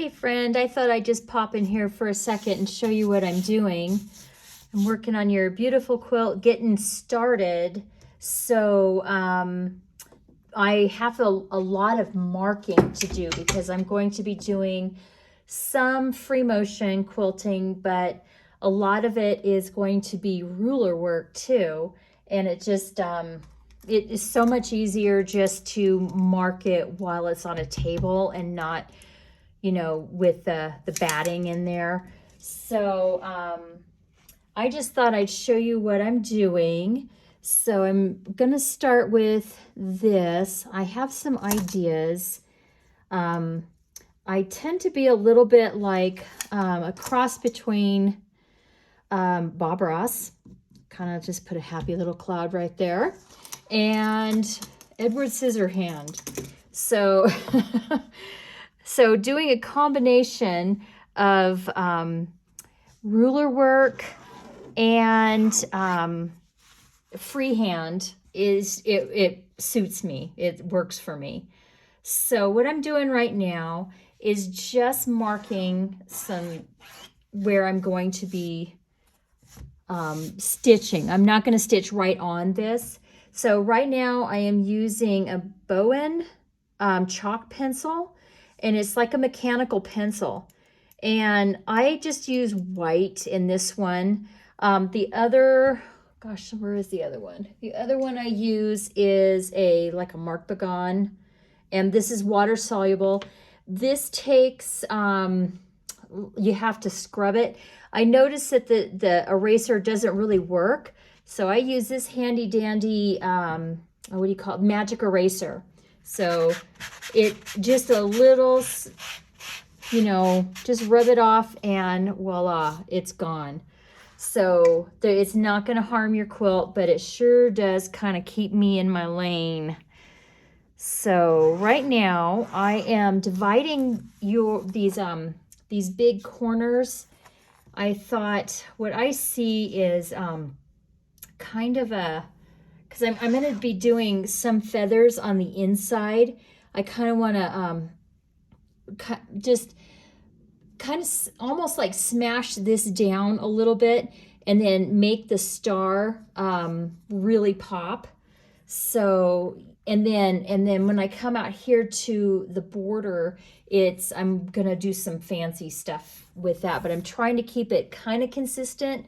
Howdy friend, I thought I'd just pop in here for a second and show you what I'm doing. I'm working on your beautiful quilt, getting started. So I have a lot of marking to do because I'm going to be doing some free motion quilting, but a lot of it is going to be ruler work too. And it just, it is so much easier just to mark it while it's on a table and not, you know, with the batting in there. So I just thought I'd show you what I'm doing. So I'm gonna start with this. I have some ideas. I tend to be a little bit like a cross between Bob Ross, kind of just put a happy little cloud right there, and Edward Scissorhand. So, so doing a combination of ruler work and freehand is, it suits me. It works for me. So what I'm doing right now is just marking some where I'm going to be stitching. I'm not going to stitch right on this. So right now I am using a Bowen chalk pencil, and it's like a mechanical pencil. And I just use white in this one. The other, gosh, where is the other one? The other one I use is like a Marc Bagon, and this is water soluble. This takes, you have to scrub it. I noticed that the eraser doesn't really work, so I use this handy dandy, what do you call it, magic eraser. So it just a little, you know, just rub it off and voila, it's gone. So it's not going to harm your quilt, but it sure does kind of keep me in my lane. So right now I am dividing these big corners. I thought what I see is kind of a, because I'm going to be doing some feathers on the inside. I kind of want to just kind of almost like smash this down a little bit and then make the star really pop. So and then when I come out here to the border, I'm gonna do some fancy stuff with that, but I'm trying to keep it kind of consistent.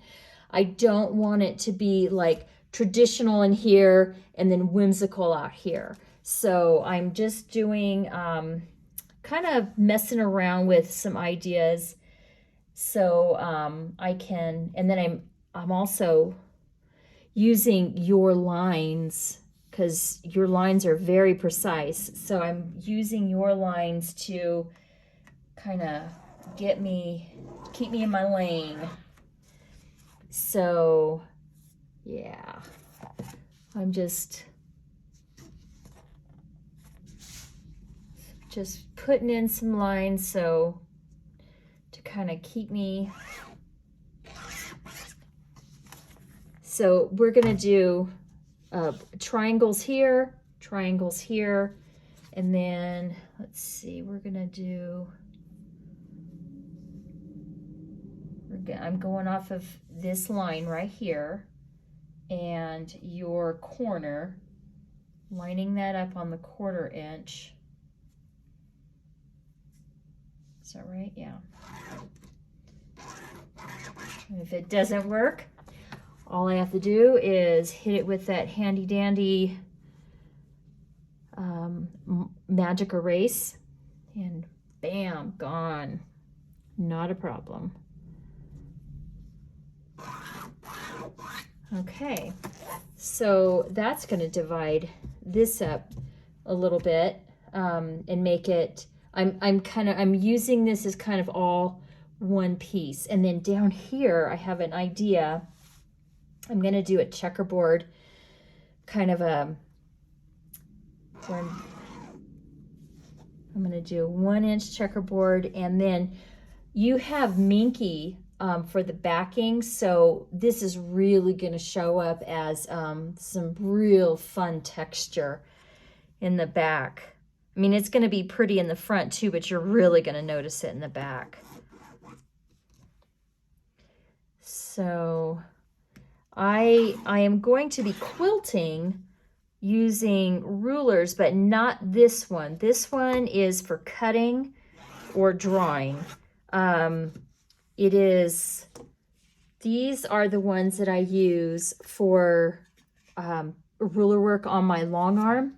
I don't want it to be like traditional in here and then whimsical out here. So I'm just doing kind of messing around with some ideas. So I can, and then I'm also using your lines, because your lines are very precise. So I'm using your lines to kind of keep me in my lane. So yeah, I'm just putting in some lines so to kind of keep me. So we're gonna do triangles here, and then let's see, we're gonna do, I'm going off of this line right here and your corner, lining that up on the 1/4 inch. Is that right? Yeah. And if it doesn't work, all I have to do is hit it with that handy dandy magic erase, and bam, gone. Not a problem. Okay, so that's going to divide this up a little bit and make it, I'm using this as kind of all one piece. And then down here I have an idea. I'm going to do a checkerboard, kind of I'm going to do a 1-inch checkerboard, and then you have Minky for the backing, so this is really going to show up as some real fun texture in the back. I mean, it's going to be pretty in the front too, but you're really going to notice it in the back. So I am going to be quilting using rulers, but not this one. This one is for cutting or drawing. These are the ones that I use for ruler work on my long arm.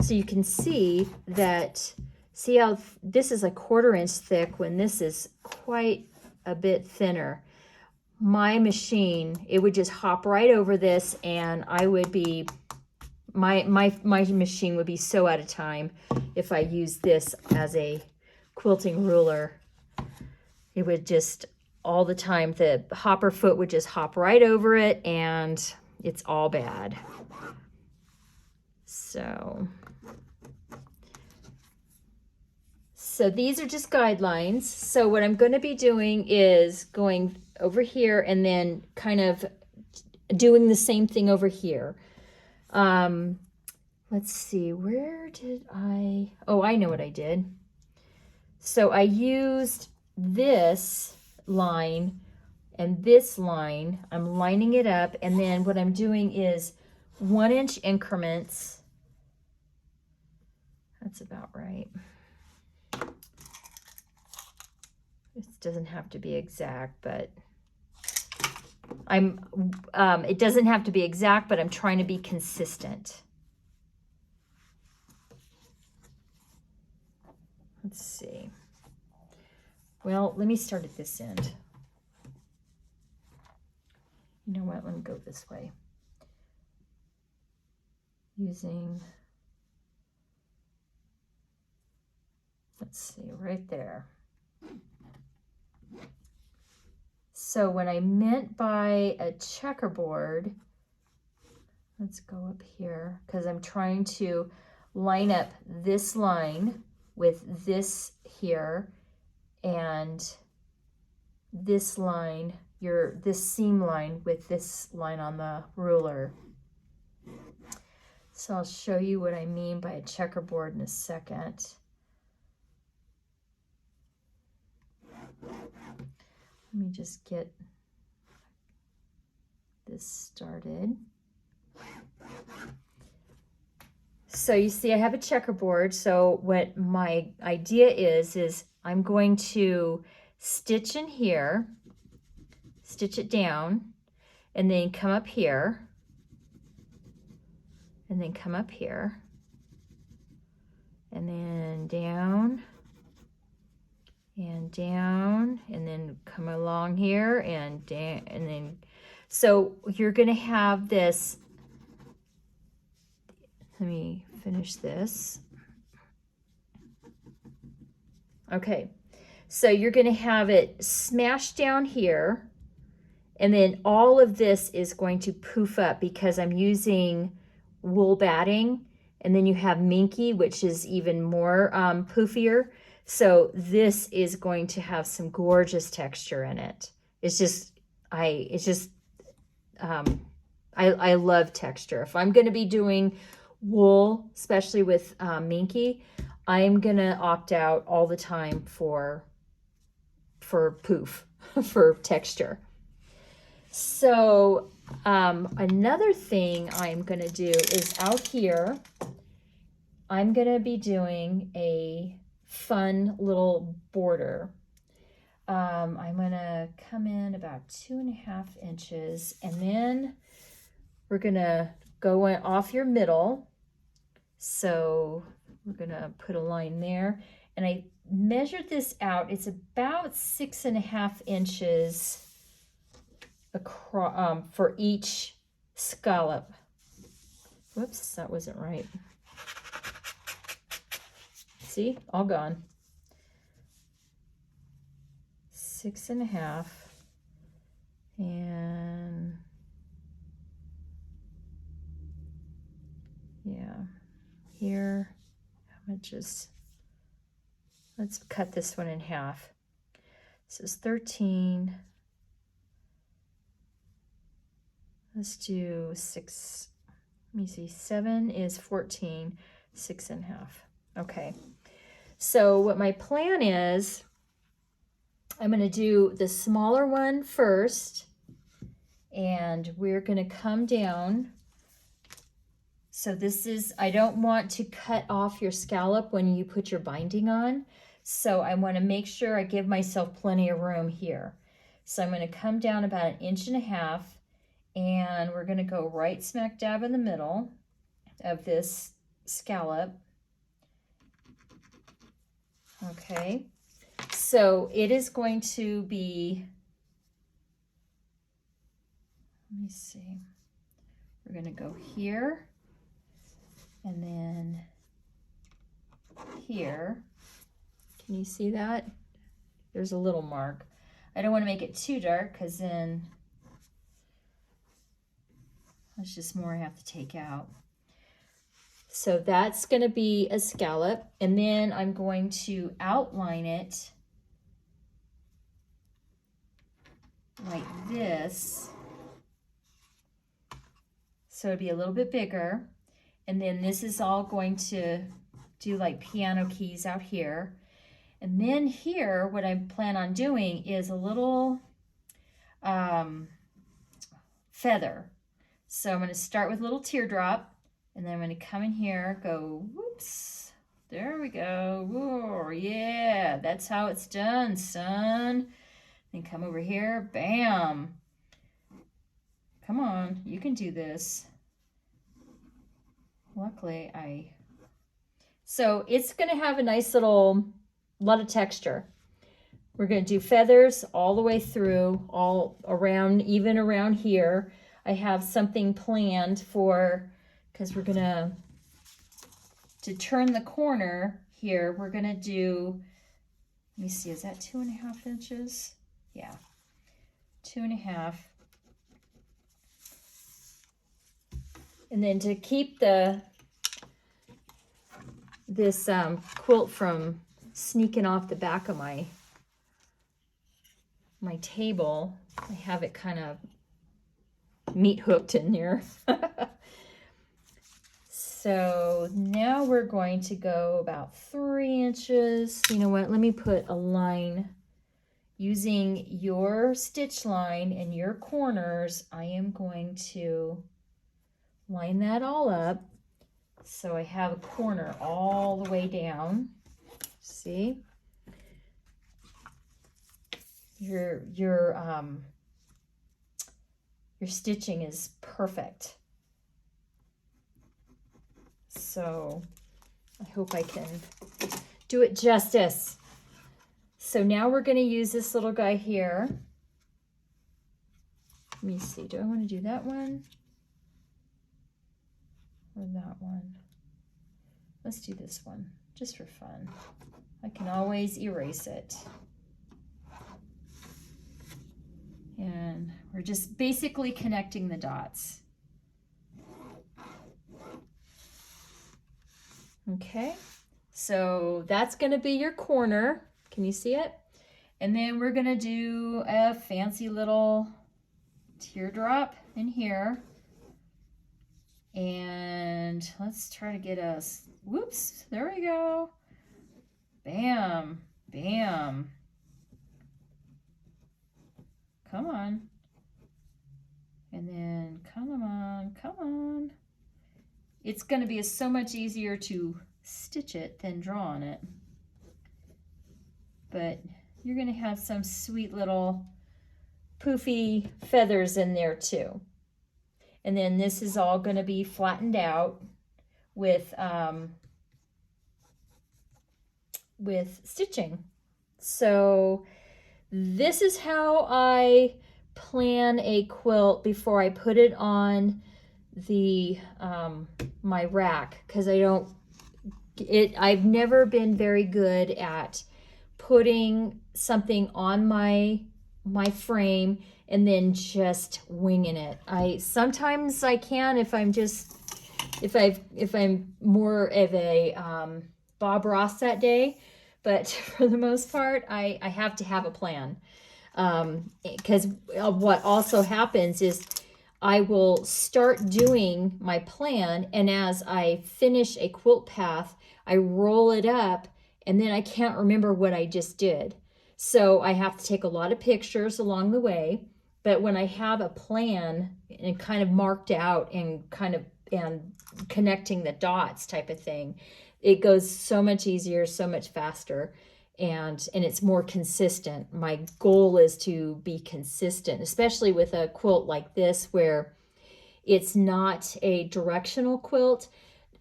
So you can see that, see how this is a 1/4 inch thick when this is quite a bit thinner. My machine, it would just hop right over this, and I would be, my machine would be so out of time if I used this as a quilting ruler. It would just, all the time, the hopper foot would just hop right over it, and it's all bad. So these are just guidelines. So what I'm going to be doing is going over here and then kind of doing the same thing over here. Let's see, where did I, oh, I know what I did. So I used this line and this line. I'm lining it up, and then what I'm doing is 1 inch increments. That's about right. This doesn't have to be exact, but it doesn't have to be exact, but I'm trying to be consistent. Let's see. Well, let me start at this end. You know what? Let me go this way. Using, let's see, right there. So what I meant by a checkerboard, let's go up here, because I'm trying to line up this line with this here, and this line, this seam line with this line on the ruler. So I'll show you what I mean by a checkerboard in a second. Let me just get this started. So you see I have a checkerboard. So what my idea is I'm going to stitch in here, stitch it down, and then come up here, and then come up here, and then down, and down, and then come along here, and down, and then, so you're gonna have this, let me finish this. Okay, so you're gonna have it smashed down here, and then all of this is going to poof up because I'm using wool batting, and then you have minky, which is even more poofier. So this is going to have some gorgeous texture in it. It's just, I love texture. If I'm going to be doing wool, especially with minky, I'm going to opt out all the time for poof, for texture. So another thing I'm going to do is out here, I'm going to be doing a fun little border. I'm going to come in about 2.5 inches, and then we're going to go off your middle. So we're going to put a line there, and I measured this out. It's about 6.5 inches across for each scallop. Whoops, that wasn't right. See, all gone. 6.5, and yeah, here, how much is, let's cut this one in half. This is 13. Let's do 6, let me see, 7 is 14, 6.5. Okay, so what my plan is, I'm going to do the smaller one first, and we're going to come down. So this is, I don't want to cut off your scallop when you put your binding on. So I want to make sure I give myself plenty of room here. So I'm going to come down about 1.5 inches, and we're going to go right smack dab in the middle of this scallop. Okay, so it is going to be, let me see, we're going to go here and then here. Can you see that? There's a little mark. I don't want to make it too dark because then that's just more I have to take out. So that's going to be a scallop, and then I'm going to outline it like this. So it'd be a little bit bigger. And then this is all going to do like piano keys out here. And then here, what I plan on doing is a little feather. So I'm going to start with a little teardrop, and then I'm going to come in here, go, whoops, there we go. Whoa, yeah, that's how it's done, son. Then come over here, bam. Come on, you can do this. Luckily, so it's going to have a nice little, lot of texture. We're going to do feathers all the way through, all around, even around here. I have something planned for, because we're going to turn the corner here, we're going to do, let me see, is that 2.5 inches? Yeah, 2.5. And then to keep this quilt from sneaking off the back of my table, I have it kind of meat hooked in here. So now we're going to go about 3 inches. You know what? Let me put a line using your stitch line and your corners. I am going to line that all up. So I have a corner all the way down. See? Your stitching is perfect. So I hope I can do it justice. So now we're going to use this little guy here. Let me see, do I want to do that one or that one? Let's do this one just for fun. I can always erase it. And we're just basically connecting the dots. Okay, so that's going to be your corner. Can you see it? And then we're going to do a fancy little teardrop in here. And let's try to get us, whoops, there we go. Bam, bam. Come on. And then come on, come on. It's going to be so much easier to stitch it than draw on it. But you're going to have some sweet little poofy feathers in there too. And then this is all going to be flattened out with stitching. So this is how I plan a quilt before I put it on the my rack, because I've never been very good at putting something on my frame and then just winging it. Sometimes I can if I'm more of a Bob Ross that day, but for the most part I have to have a plan, because what also happens is I will start doing my plan, and as I finish a quilt path, I roll it up, and then I can't remember what I just did. So I have to take a lot of pictures along the way. But when I have a plan and kind of marked out and connecting the dots type of thing, it goes so much easier, so much faster, and it's more consistent. My goal is to be consistent, especially with a quilt like this where it's not a directional quilt.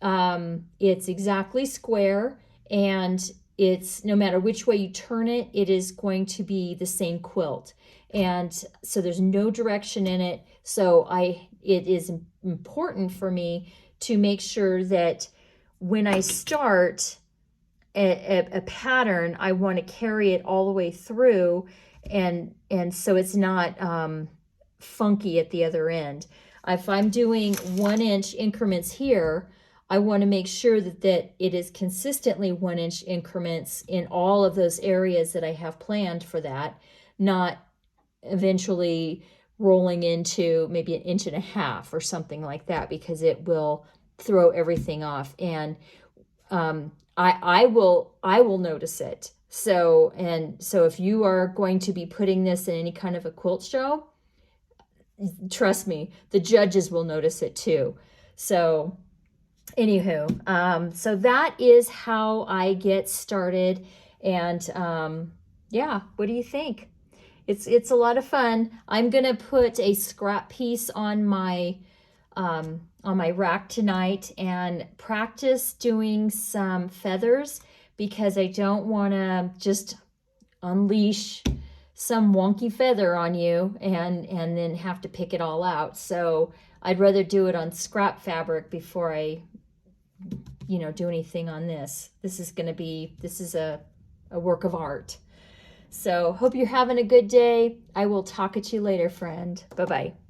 It's exactly square, and it's no matter which way you turn it, it is going to be the same quilt. And so there's no direction in it. So it is important for me to make sure that when I start a pattern, I want to carry it all the way through, and so it's not funky at the other end. If I'm doing 1-inch increments here, I want to make sure that it is consistently 1-inch increments in all of those areas that I have planned for that, not eventually rolling into maybe 1.5 inches or something like that, because it will throw everything off. And I will notice it. So if you are going to be putting this in any kind of a quilt show, trust me, the judges will notice it too. So anywho, so that is how I get started. And yeah, what do you think? It's a lot of fun. I'm gonna put a scrap piece on my rack tonight and practice doing some feathers, because I don't want to just unleash some wonky feather on you and then have to pick it all out. So I'd rather do it on scrap fabric before I do anything on this. This is a work of art. So hope you're having a good day. I will talk at you later, friend. Bye-bye.